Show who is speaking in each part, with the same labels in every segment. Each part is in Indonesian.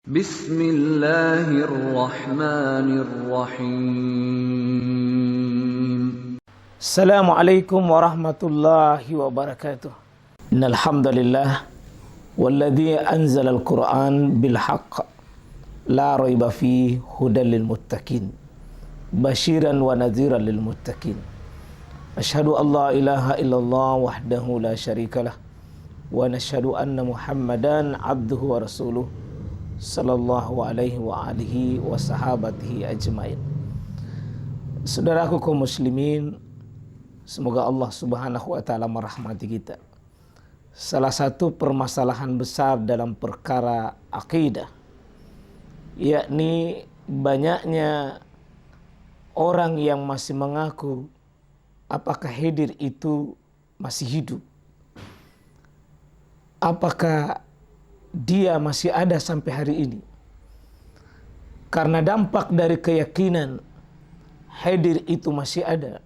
Speaker 1: Bismillahirrahmanirrahim.
Speaker 2: Assalamualaikum warahmatullahi wabarakatuh. Innal hamdalillah walladzi anzalal Qur'an bil haqq la raiba fihi hudal lil muttaqin basyiran wa nadhiran lil muttaqin. Asyhadu an la ilaha illallah wahdahu la syarikalah wa nasyhadu anna Muhammadan abduhu wa rasuluh sallallahu alaihi wa alihi wa sahabatihi ajmain. Saudaraku kaum muslimin, semoga Allah Subhanahu wa taala merahmati kita. Salah satu permasalahan besar dalam perkara akidah, yakni banyaknya orang yang masih mengaku apakah Khidir itu masih hidup, apakah dia masih ada sampai hari ini. Karena dampak dari keyakinan Khidir itu masih ada,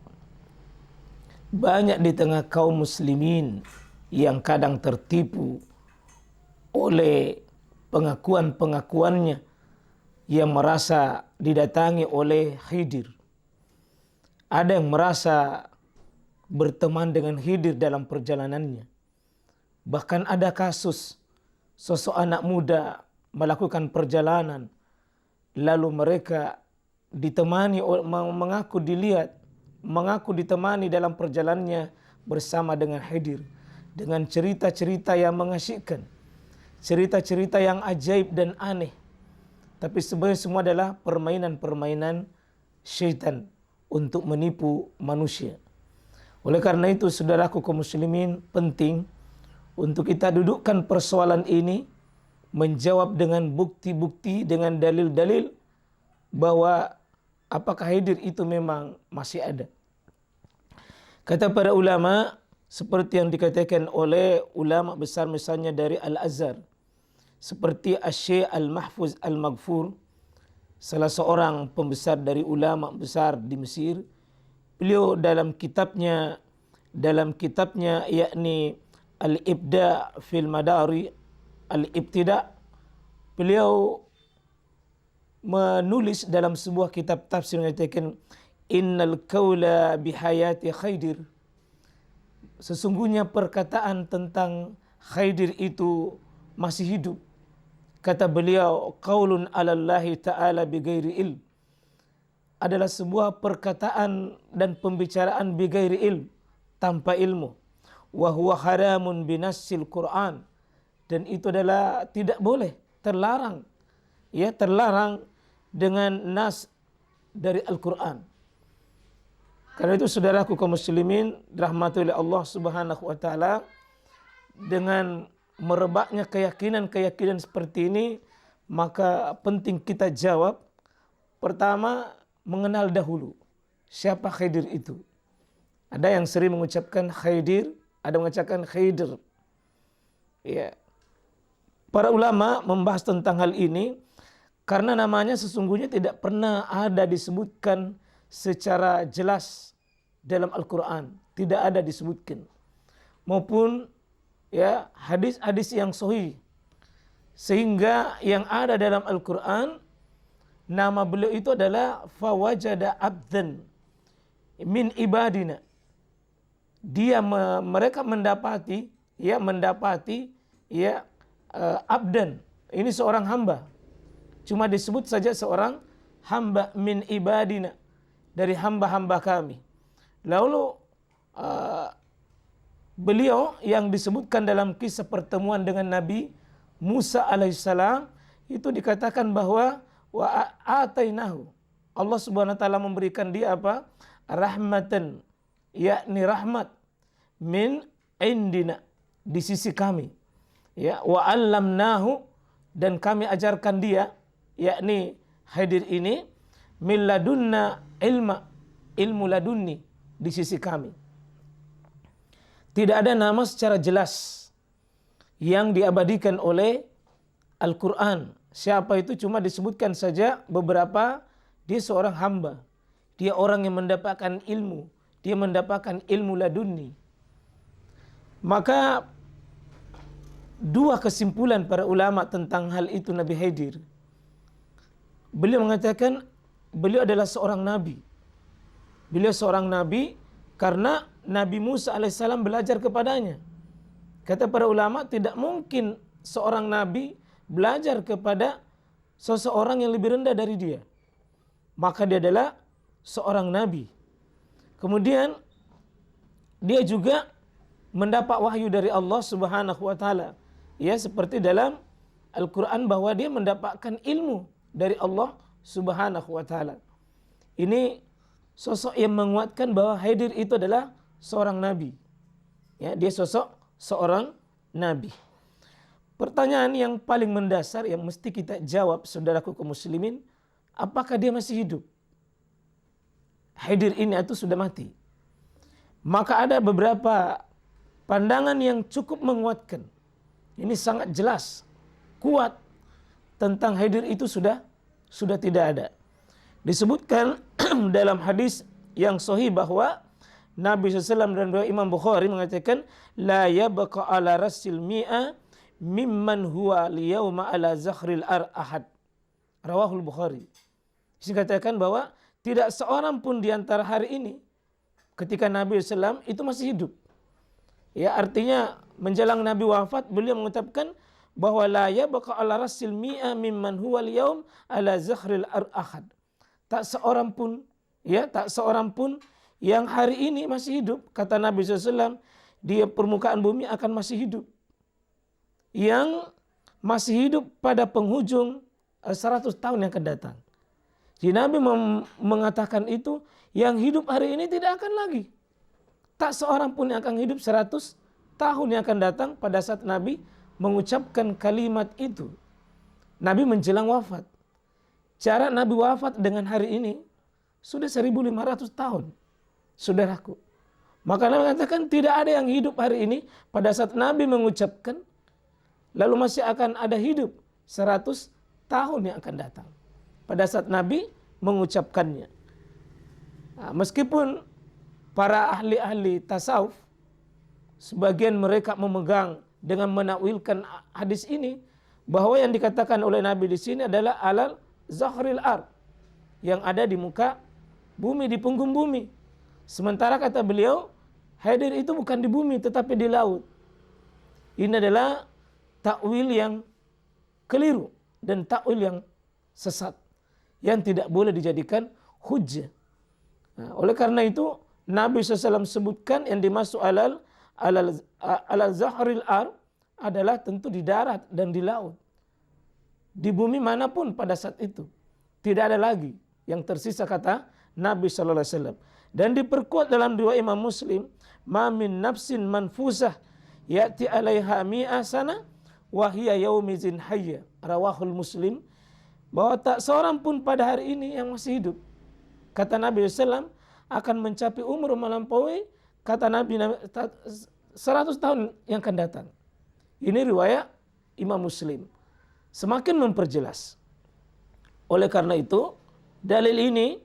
Speaker 2: banyak di tengah kaum muslimin yang kadang tertipu oleh pengakuan-pengakuannya yang merasa didatangi oleh Khidir. Ada yang merasa berteman dengan Khidir dalam perjalanannya. Bahkan ada kasus sosok anak muda melakukan perjalanan, lalu mereka ditemani, mengaku dilihat, mengaku ditemani dalam perjalanannya bersama dengan Khidir, dengan cerita-cerita yang mengasyikkan, cerita-cerita yang ajaib dan aneh. Tapi sebenarnya semua adalah permainan-permainan syaitan untuk menipu manusia. Oleh karena itu, saudaraku kaum muslimin, penting untuk kita dudukkan persoalan ini, menjawab dengan bukti-bukti, dengan dalil-dalil bahwa apakah Khidir itu memang masih ada. Kata para ulama, seperti yang dikatakan oleh ulama besar misalnya dari Al-Azhar, seperti Asy-Syaikh Al-Mahfuz Al-Maghfur, salah seorang pembesar dari ulama besar di Mesir. Beliau dalam kitabnya yakni Al-Ibda fil Madari Al-Ibtida, beliau menulis dalam sebuah kitab tafsir mengatakan innal qaula bihayati Khidir, sesungguhnya perkataan tentang Khidir itu masih hidup. Kata beliau, qaulun 'alallahi ta'ala bighairi ilm, adalah sebuah perkataan dan pembicaraan bighairi ilm, tanpa ilmu. Wa huwa haramun binassil Qur'an, dan itu adalah tidak boleh, terlarang. Ya, terlarang dengan nas dari Al-Qur'an. Karena itu saudaraku kaum muslimin rahmati oleh Allah Subhanahu wa taala, dengan merebaknya keyakinan-keyakinan seperti ini, maka penting kita jawab. Pertama, mengenal dahulu siapa Khidir itu. Ada yang sering mengucapkan Khidir, ada yang mengucapkan Khidir. Ya. Para ulama membahas tentang hal ini karena namanya sesungguhnya tidak pernah ada disebutkan secara jelas dalam Al-Quran, tidak ada disebutkan, maupun ya hadis-hadis yang sahih, sehingga yang ada dalam Al-Quran, nama beliau itu adalah fawajada abdan min ibadina. Mereka mendapati abdan, ini seorang hamba, cuma disebut saja seorang hamba, min ibadina, dari hamba-hamba kami. Lalu beliau yang disebutkan dalam kisah pertemuan dengan Nabi Musa alaihissalam itu dikatakan bahwa wa atainahu, Allah Subhanahu wa taala memberikan dia apa? Rahmatan, yakni rahmat, min indina, di sisi kami. Ya, wa 'allamnahu, dan kami ajarkan dia, yakni Khidir ini, min ladunna ilmu ladunni, di sisi kami. Tidak ada nama secara jelas yang diabadikan oleh Al-Quran. Siapa itu cuma disebutkan saja beberapa, dia seorang hamba, dia orang yang mendapatkan ilmu, dia mendapatkan ilmu ladunni. Maka dua kesimpulan para ulama tentang hal itu Nabi Khidir. Beliau mengatakan beliau adalah seorang nabi. Beliau seorang nabi karena Nabi Musa alaihissalam belajar kepadanya. Kata para ulama, tidak mungkin seorang nabi belajar kepada seseorang yang lebih rendah dari dia. Maka dia adalah seorang nabi. Kemudian dia juga mendapat wahyu dari Allah Subhanahu wa taala. Ya, seperti dalam Al-Qur'an bahwa dia mendapatkan ilmu dari Allah Subhanahu wa taala. Ini sosok yang menguatkan bahwa Khidir itu adalah seorang nabi. Ya, dia sosok seorang nabi. Pertanyaan yang paling mendasar yang mesti kita jawab, saudaraku kaum muslimin, apakah dia masih hidup? Khidir ini atau sudah mati? Maka ada beberapa pandangan yang cukup menguatkan. Ini sangat jelas, kuat tentang Khidir itu sudah tidak ada. Disebutkan dalam hadis yang sahih bahwa Nabi SAW dan Imam Bukhari mengatakan la yabqa ala rasil mi'a mimman huwa liyawma ala zakhril ahad. Rawahul Bukhari. Dikatakan bahwa tidak seorang pun di antara hari ini ketika Nabi SAW itu masih hidup. Ya, artinya menjelang Nabi wafat beliau mengucapkan bahwa la yabqa ala rasil mi'a mimman huwa liyawm ala zakhril ahad. Tak seorang pun yang hari ini masih hidup, kata Nabi SAW, di permukaan bumi akan masih hidup. Yang masih hidup pada penghujung 100 tahun yang akan datang. Jadi Nabi mengatakan itu, yang hidup hari ini tidak akan lagi. Tak seorang pun yang akan hidup 100 tahun yang akan datang pada saat Nabi mengucapkan kalimat itu. Nabi menjelang wafat. Jarak Nabi wafat dengan hari ini sudah 1500 tahun. Saudaraku. Maka Nabi mengatakan tidak ada yang hidup hari ini pada saat Nabi mengucapkan, lalu masih akan ada hidup 100 tahun yang akan datang. Pada saat Nabi mengucapkannya. Nah, meskipun para ahli-ahli tasawuf, sebagian mereka memegang dengan menakwilkan hadis ini, bahwa yang dikatakan oleh Nabi di sini adalah alal zakhril ard, yang ada di muka bumi, di punggung bumi. Sementara kata beliau, Khidir itu bukan di bumi tetapi di laut. Ini adalah takwil yang keliru dan takwil yang sesat, yang tidak boleh dijadikan hujjah. Nah, oleh karena itu Nabi SAW sebutkan yang dimaksud alal zakhril ard adalah tentu di darat dan di laut. Di bumi manapun pada saat itu tidak ada lagi yang tersisa, kata Nabi SAW. Dan diperkuat dalam riwayat Imam Muslim, ma min nafsin manfusah ya'ti 'alaiha mi'a sana wa hiya yaumizin hayya. Rawahul Muslim. Bahwa tak seorang pun pada hari ini yang masih hidup, kata Nabi SAW, akan mencapai umur melampaui, kata Nabi, 100 tahun yang akan datang. Ini riwayat Imam Muslim. Semakin memperjelas. Oleh karena itu, dalil ini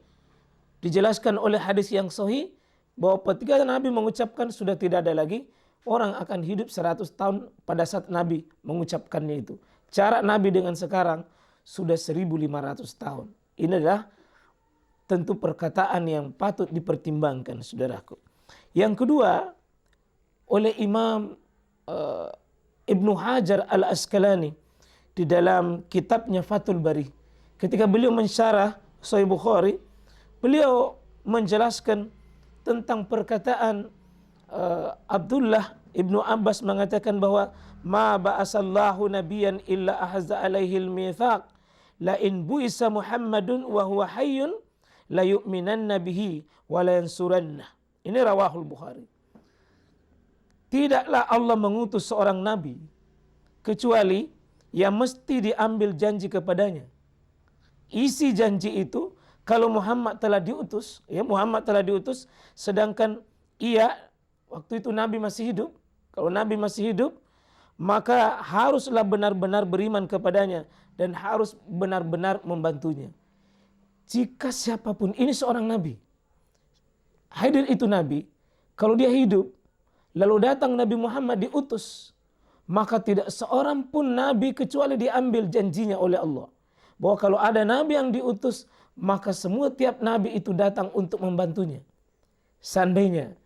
Speaker 2: dijelaskan oleh hadis yang sahih bahwa ketika Nabi mengucapkan sudah tidak ada lagi orang akan hidup 100 tahun pada saat Nabi mengucapkannya itu. Jarak Nabi dengan sekarang sudah 1500 tahun. Ini adalah tentu perkataan yang patut dipertimbangkan, saudaraku. Yang kedua, oleh Imam Ibnu Hajar Al-Asqalani di dalam kitabnya Fathul Bari, ketika beliau mensyarah Sahih Bukhari, beliau menjelaskan tentang perkataan Abdullah Ibnu Abbas mengatakan bahwa ma ba'asallahu nabiyan illa ahazza alaihi al-mitsaq la in bu'isa Muhammadun wa huwa hayyun la yu'minanna bihi wa la yansuranna. Ini rawahul Bukhari. Tidaklah Allah mengutus seorang nabi kecuali yang mesti diambil janji kepadanya. Isi janji itu, kalau Muhammad telah diutus, sedangkan waktu itu Nabi masih hidup. Kalau Nabi masih hidup, maka haruslah benar-benar beriman kepadanya dan harus benar-benar membantunya. Jika siapapun, ini seorang Nabi, Khidir itu Nabi, kalau dia hidup, lalu datang Nabi Muhammad diutus, maka tidak seorang pun nabi kecuali diambil janjinya oleh Allah. Bahwa kalau ada nabi yang diutus, maka semua tiap nabi itu datang untuk membantunya. Seandainya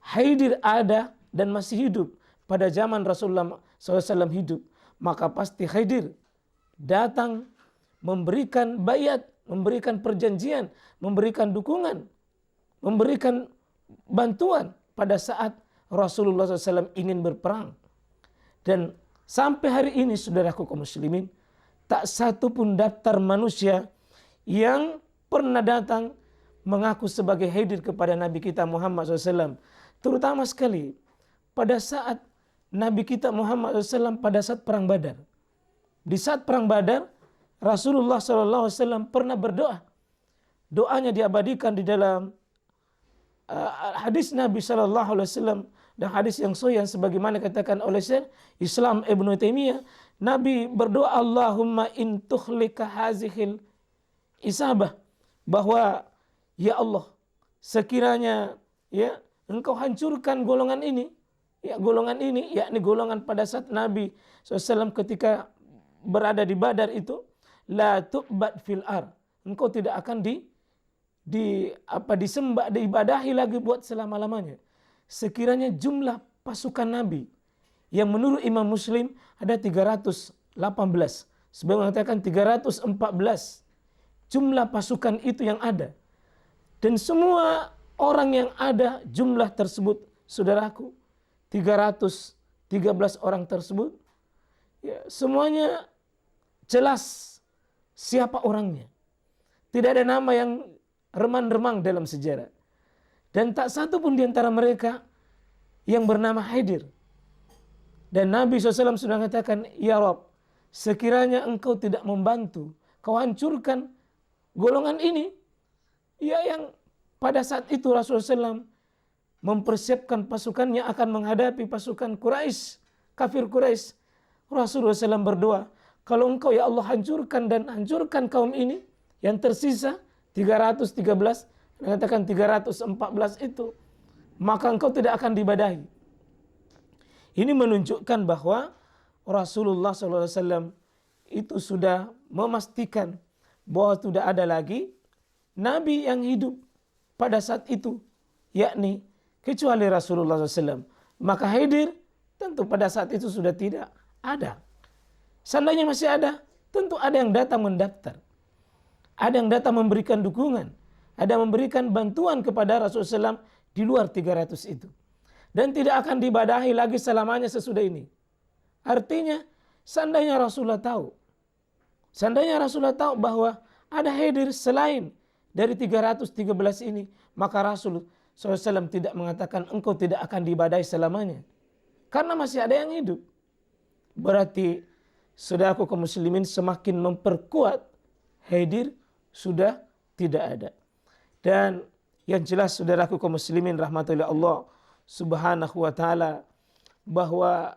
Speaker 2: Khidir ada dan masih hidup pada zaman Rasulullah SAW hidup, maka pasti Khidir datang memberikan bayat, memberikan perjanjian, memberikan dukungan, memberikan bantuan pada saat Rasulullah SAW ingin berperang. Dan sampai hari ini saudaraku kaum muslimin, tak satu pun daftar manusia yang pernah datang mengaku sebagai Khidir kepada Nabi kita Muhammad SAW. Terutama sekali pada saat Nabi kita Muhammad SAW pada saat perang Badar. Di saat perang Badar, Rasulullah SAW pernah berdoa. Doanya diabadikan di dalam hadis Nabi SAW dan hadis yang sahih sebagaimana katakan oleh Syekh Islam Ibnu Taimiyah. Nabi berdoa, Allahumma in tukhlika hazihil isabah, bahwa ya Allah, sekiranya ya engkau hancurkan golongan ini, yakni golongan pada saat Nabi SAW ketika berada di Badar itu, la tu'bad fil ar, engkau tidak akan disembah, diibadahi lagi buat selama-lamanya. Sekiranya jumlah pasukan Nabi yang menurut Imam Muslim ada 318, sebagian mengatakan 314 jumlah pasukan itu yang ada, dan semua orang yang ada jumlah tersebut, saudaraku, 313 orang tersebut, ya, semuanya jelas siapa orangnya. Tidak ada nama yang remang-remang dalam sejarah. Dan tak satu pun di antara mereka yang bernama Khidir. Dan Nabi SAW sudah mengatakan, ya Rabb, sekiranya engkau tidak membantu, kau hancurkan golongan ini, ya, yang pada saat itu Rasulullah SAW mempersiapkan pasukannya akan menghadapi pasukan Quraisy, kafir Quraisy. Rasulullah SAW berdoa, kalau engkau ya Allah hancurkan kaum ini, yang tersisa 313, mengatakan 314 itu, maka engkau tidak akan dibadahi. Ini menunjukkan bahwa Rasulullah SAW itu sudah memastikan bahwa tidak ada lagi Nabi yang hidup pada saat itu, yakni kecuali Rasulullah SAW. Maka Khidir tentu pada saat itu sudah tidak ada. Seandainya masih ada, tentu ada yang datang mendaftar. Ada yang datang memberikan dukungan, ada yang memberikan bantuan kepada Rasulullah SAW di luar 300 itu. Dan tidak akan dibadahi lagi selamanya sesudah ini. Artinya, seandainya Rasulullah tahu bahwa ada Khidir selain dari 313 ini, maka Rasul SAW tidak mengatakan engkau tidak akan dibadahi selamanya. Karena masih ada yang hidup. Berarti, saudaraku kaum muslimin, semakin memperkuat Khidir sudah tidak ada. Dan yang jelas saudaraku kaum muslimin rahmatullahi Allah Subhanahu wa taala, bahwa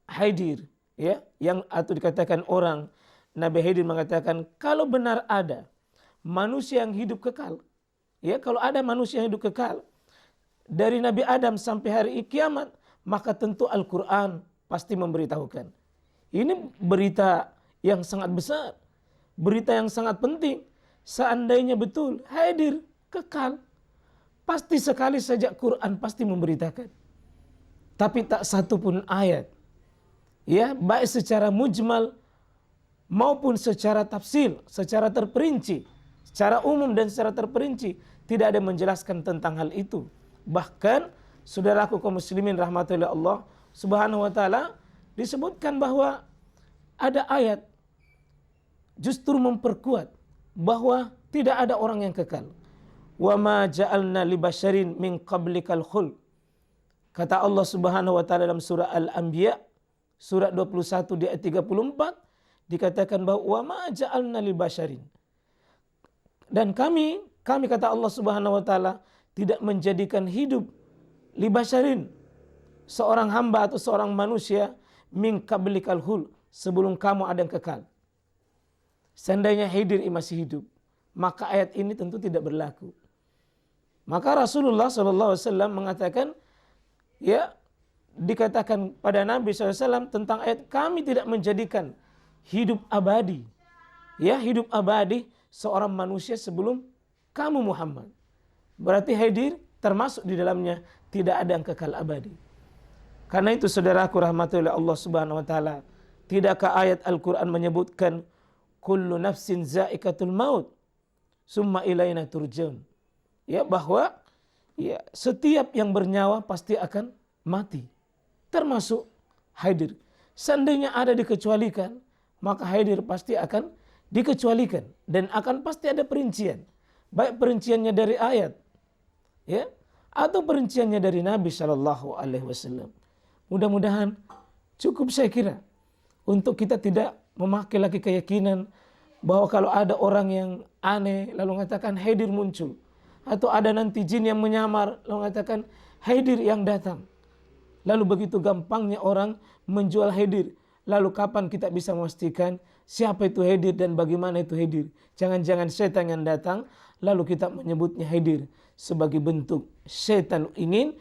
Speaker 2: Khidir, ya, yang atau dikatakan orang, Nabi Khidir mengatakan kalau benar ada manusia yang hidup kekal, ya, kalau ada manusia yang hidup kekal dari Nabi Adam sampai hari kiamat, maka tentu Al-Quran pasti memberitahukan. Ini berita yang sangat besar, berita yang sangat penting. Seandainya betul Khidir kekal, pasti sekali saja Quran pasti memberitakan. Tapi tak satu pun ayat, ya, baik secara mujmal maupun secara tafsil, secara terperinci, secara umum dan secara terperinci, tidak ada yang menjelaskan tentang hal itu. Bahkan saudaraku kaum muslimin rahmatullahi Allah Subhanahu wa taala, disebutkan bahwa ada ayat justru memperkuat bahwa tidak ada orang yang kekal. Wa ma ja'alna li basyarin min qablikal khuld. Kata Allah Subhanahu wa taala dalam surah Al-Anbiya surat 21 di ayat 34, dikatakan bahwa wa ma ja'alna li basyarin. Dan kami kata Allah Subhanahu wa taala tidak menjadikan hidup li basyarin, seorang hamba atau seorang manusia, min qablikal khuld, sebelum kamu ada yang kekal. Seandainya Khidir masih hidup, maka ayat ini tentu tidak berlaku. Maka Rasulullah SAW mengatakan, ya, dikatakan pada Nabi SAW tentang ayat kami tidak menjadikan hidup abadi. Ya, hidup abadi seorang manusia sebelum kamu Muhammad. Berarti hadir termasuk di dalamnya tidak ada yang kekal abadi. Karena itu saudaraku rahmati oleh Allah Subhanahu wa taala, tidakkah ayat Al-Qur'an menyebutkan kullu nafsin za'iqatul maut summa ilaina turja'un. Ya, bahwa ya setiap yang bernyawa pasti akan mati. Termasuk hadir. Seandainya ada dikecualikan, maka hadir pasti akan dikecualikan dan akan pasti ada perincian. Baik perinciannya dari ayat, ya, atau perinciannya dari Nabi Shallallahu Alaihi Wasallam. Mudah-mudahan cukup saya kira untuk kita tidak memakai lagi keyakinan bahwa kalau ada orang yang aneh lalu mengatakan hadir muncul, atau ada nanti jin yang menyamar lalu mengatakan hadir yang datang. Lalu begitu gampangnya orang menjual hadir. Lalu kapan kita bisa memastikan siapa itu hadir dan bagaimana itu hadir? Jangan-jangan setan yang datang lalu kita menyebutnya hadir sebagai bentuk setan ingin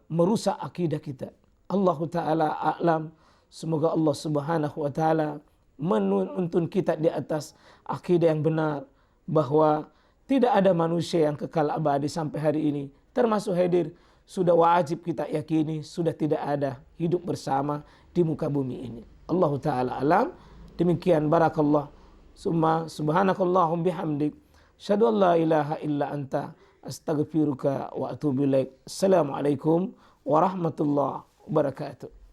Speaker 2: merusak akidah kita. Allah Ta'ala a'lam. Semoga Allah Subhanahu wa taala menuntun kita di atas akidah yang benar, bahwa tidak ada manusia yang kekal abadi sampai hari ini, termasuk hadir. Sudah wajib kita yakini sudah tidak ada hidup bersama di muka bumi ini. Allah Ta'ala alam. Demikian, barakallah. Summa subhanakallahum bihamdik. Asyhadu an la ilaha illa anta. Astaghfiruka wa atubu ilaik. Assalamualaikum warahmatullahi wabarakatuh.